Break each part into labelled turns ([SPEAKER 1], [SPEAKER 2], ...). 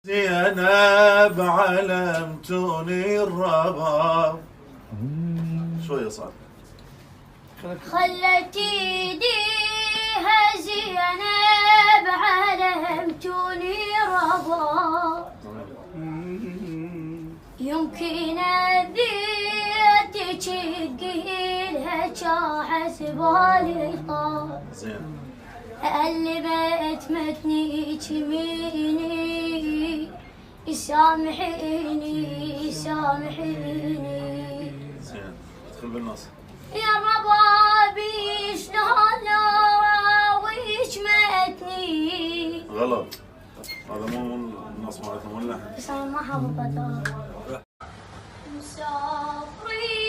[SPEAKER 1] زينب علمتوني الرباب. شوية صعب.
[SPEAKER 2] خلت ايديها زينب علمتوني الرباب. يمكن اديتك قيلها حسبالي طاب.
[SPEAKER 1] زين.
[SPEAKER 2] قلبت متني يميني يسامحيني يسامحيني.
[SPEAKER 1] زين. ادخل بالنص.
[SPEAKER 2] يا ربابي شلون اراويك متني.
[SPEAKER 1] غلط. هذا مو النص مالتنا مو اللحن.
[SPEAKER 2] بس انا ما حافظتها. مسافرين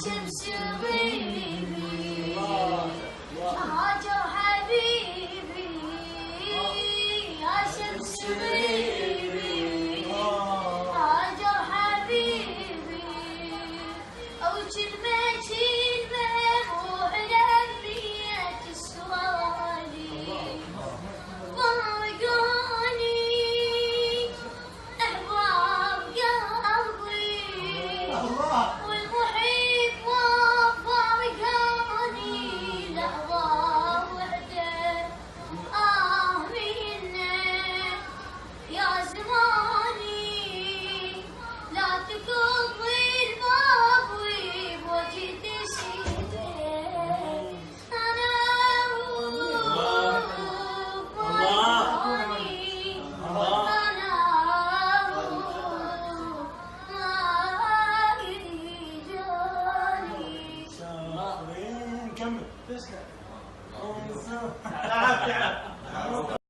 [SPEAKER 2] شمس غيبي هاجر حبيبي يا شمس غيبي هاجر حبيبي او كلمة روح لبيت السوالي فرقوني احباب قلبي والمحيط فرقوني لحظة وحدة منك يا زماني لا تقضي الباب بوجه تشيدك أنا
[SPEAKER 3] كمل تسلم